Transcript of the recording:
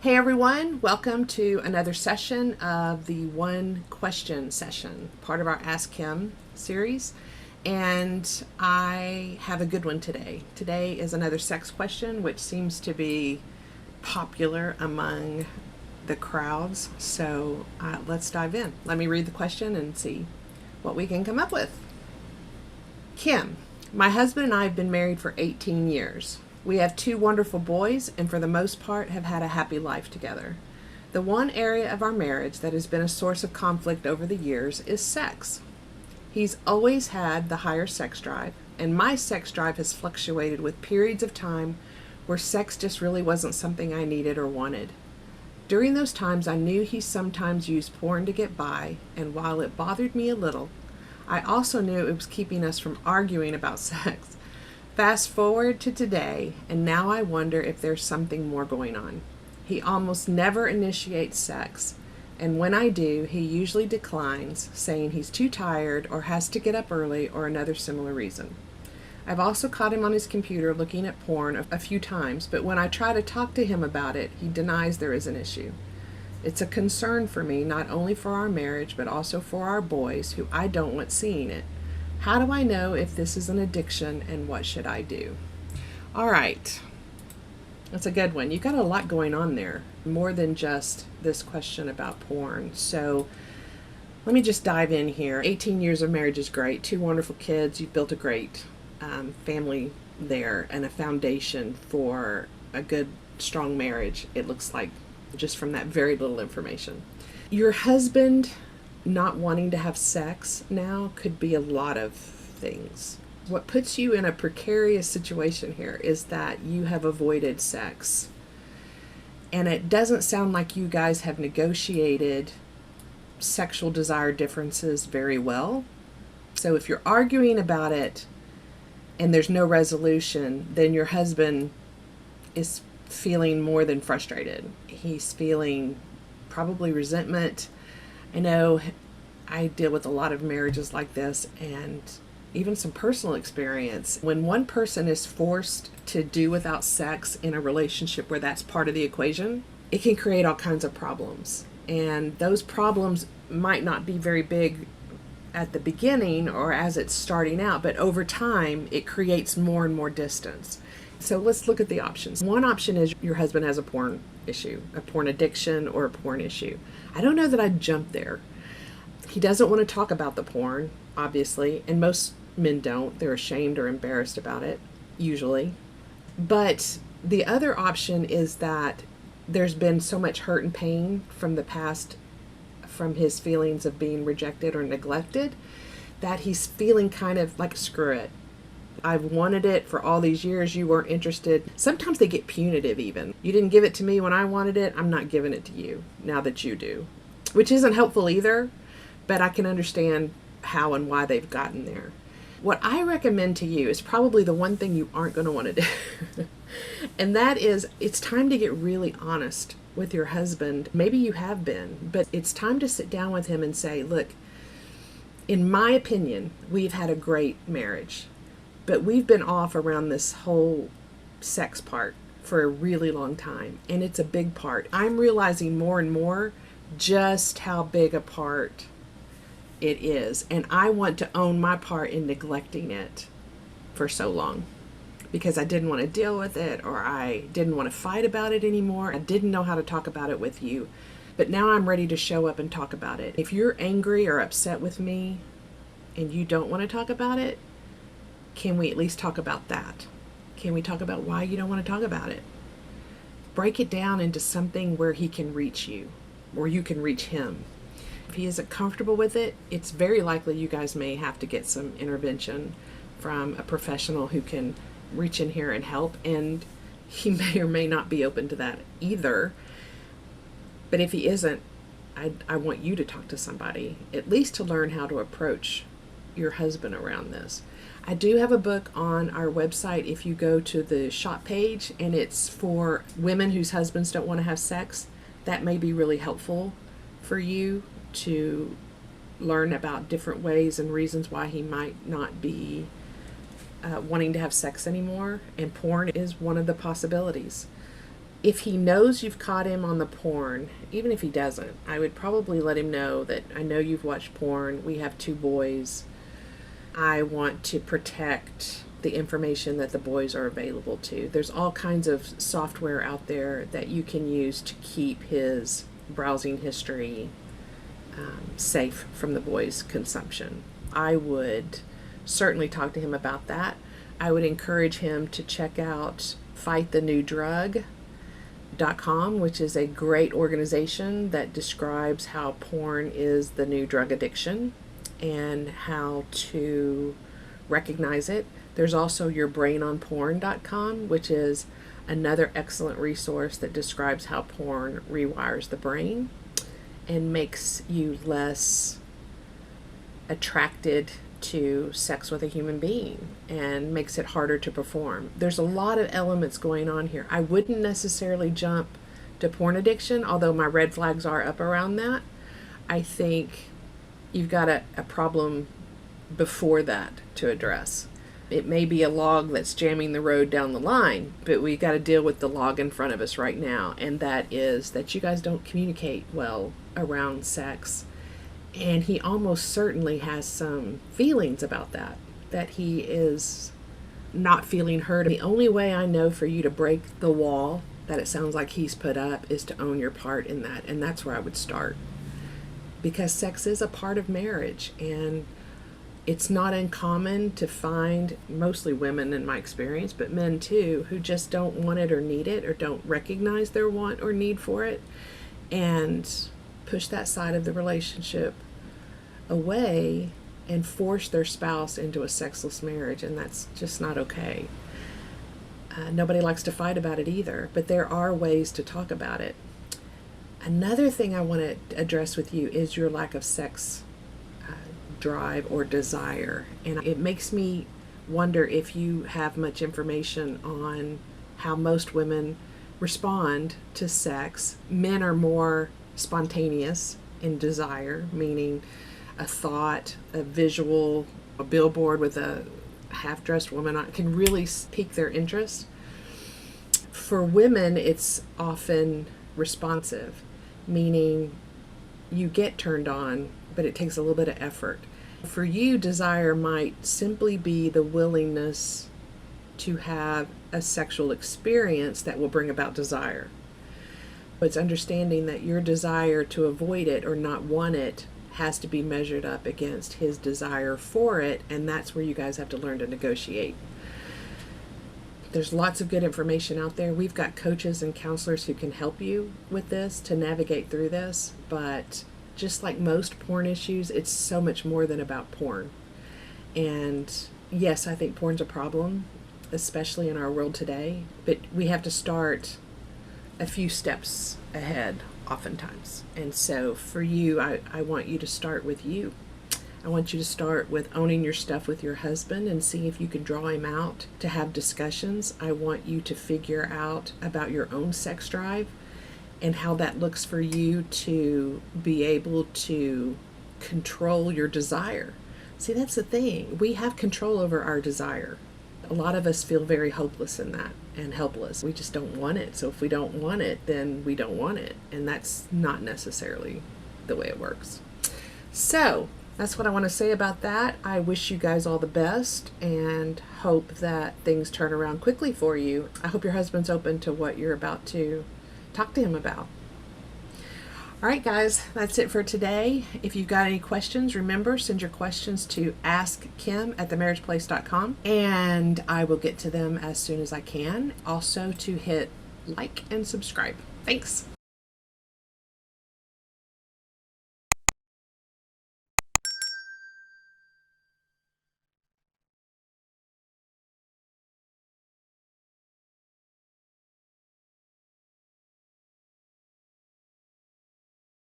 Hey everyone, welcome to another session of the One Question session, part of our Ask Kim series. And I have a good one today. Today is another sex question, which seems to be popular among the crowds. So let's dive in. Let me read the question and see what we can come up with. Kim, my husband and I have been married for 18 years. We have two wonderful boys and for the most part have had a happy life together. The one area of our marriage that has been a source of conflict over the years is sex. He's always had the higher sex drive, and my sex drive has fluctuated with periods of time where sex just really wasn't something I needed or wanted. During those times, I knew he sometimes used porn to get by, and while it bothered me a little, I also knew it was keeping us from arguing about sex. Fast forward to today, and now I wonder if there's something more going on. He almost never initiates sex, and when I do, he usually declines, saying he's too tired or has to get up early or another similar reason. I've also caught him on his computer looking at porn a few times, but when I try to talk to him about it, he denies there is an issue. It's a concern for me, not only for our marriage, but also for our boys, who I don't want seeing it. How do I know if this is an addiction, and what should I do? All right. That's a good one. You've got a lot going on there, more than just this question about porn. So let me just dive in here. 18 years of marriage is great. Two wonderful kids. You've built a great family there and a foundation for a good, strong marriage, it looks like, just from that very little information. Your husband not wanting to have sex now could be a lot of things. What puts you in a precarious situation here is that you have avoided sex. And it doesn't sound like you guys have negotiated sexual desire differences very well. So if you're arguing about it and there's no resolution, then your husband is feeling more than frustrated. He's feeling probably resentment. I know I deal with a lot of marriages like this, and even some personal experience. When one person is forced to do without sex in a relationship where that's part of the equation, it can create all kinds of problems. And those problems might not be very big at the beginning or as it's starting out, but over time it creates more and more distance. So let's look at the options. One option is your husband has a porn issue, a porn addiction or a porn issue. I don't know that I'd jump there. He doesn't want to talk about the porn, obviously, and most men don't. They're ashamed or embarrassed about it, usually. But the other option is that there's been so much hurt and pain from the past, from his feelings of being rejected or neglected, that he's feeling kind of like, screw it. I've wanted it for all these years. You weren't interested. Sometimes they get punitive even. You didn't give it to me when I wanted it. I'm not giving it to you now that you do. Which isn't helpful either, but I can understand how and why they've gotten there. What I recommend to you is probably the one thing you aren't going to want to do. And that is, it's time to get really honest with your husband. Maybe you have been, but it's time to sit down with him and say, look, in my opinion, we've had a great marriage. But we've been off around this whole sex part for a really long time, and it's a big part. I'm realizing more and more just how big a part it is, and I want to own my part in neglecting it for so long because I didn't want to deal with it, or I didn't want to fight about it anymore. I didn't know how to talk about it with you, but now I'm ready to show up and talk about it. If you're angry or upset with me and you don't want to talk about it, can we at least talk about that? Can we talk about why you don't want to talk about it? Break it down into something where he can reach you, or you can reach him. If he isn't comfortable with it, it's very likely you guys may have to get some intervention from a professional who can reach in here and help, and he may or may not be open to that either. But if he isn't, I want you to talk to somebody, at least to learn how to approach your husband around this. I do have a book on our website if you go to the shop page, and it's for women whose husbands don't want to have sex. That may be really helpful for you to learn about different ways and reasons why he might not be wanting to have sex anymore, and porn is one of the possibilities. If he knows you've caught him on the porn, even if he doesn't, I would probably let him know that I know you've watched porn. We have 2 boys. I want to protect the information that the boys are available to. There's all kinds of software out there that you can use to keep his browsing history safe from the boys' consumption. I would certainly talk to him about that. I would encourage him to check out fightthenewdrug.com, which is a great organization that describes how porn is the new drug addiction and how to recognize it. There's also yourbrainonporn.com, which is another excellent resource that describes how porn rewires the brain and makes you less attracted to sex with a human being and makes it harder to perform. There's a lot of elements going on here. I wouldn't necessarily jump to porn addiction, although my red flags are up around that. I think you've got a problem before that to address. It may be a log that's jamming the road down the line, but we got to deal with the log in front of us right now, and that is that you guys don't communicate well around sex. And he almost certainly has some feelings about that he is not feeling heard. The only way I know for you to break the wall that it sounds like he's put up is to own your part in that, and that's where I would start. Because sex is a part of marriage, and it's not uncommon to find, mostly women in my experience, but men too, who just don't want it or need it or don't recognize their want or need for it and push that side of the relationship away and force their spouse into a sexless marriage, and that's just not okay. Nobody likes to fight about it either, but there are ways to talk about it. Another thing I want to address with you is your lack of sex drive or desire, and it makes me wonder if you have much information on how most women respond to sex. Men are more spontaneous in desire, meaning a thought, a visual, a billboard with a half-dressed woman on can really pique their interest. For women, it's often responsive, meaning you get turned on, but it takes a little bit of effort. For you, desire might simply be the willingness to have a sexual experience that will bring about desire. It's understanding that your desire to avoid it or not want it has to be measured up against his desire for it, and that's where you guys have to learn to negotiate. There's lots of good information out there. We've got coaches and counselors who can help you with this, to navigate through this, but just like most porn issues, it's so much more than about porn. And yes, I think porn's a problem, especially in our world today, but we have to start a few steps ahead oftentimes. And so for you, I want you to start with you. I want you to start with owning your stuff with your husband and see if you can draw him out to have discussions. I want you to figure out about your own sex drive and how that looks for you to be able to control your desire. See, that's the thing. We have control over our desire. A lot of us feel very hopeless in that and helpless. We just don't want it. So if we don't want it, then we don't want it. And that's not necessarily the way it works. So that's what I want to say about that. I wish you guys all the best and hope that things turn around quickly for you. I hope your husband's open to what you're about to talk to him about. All right, guys, that's it for today. If you've got any questions, remember, send your questions to askkim@themarriageplace.com, and I will get to them as soon as I can. Also, to hit like and subscribe. Thanks.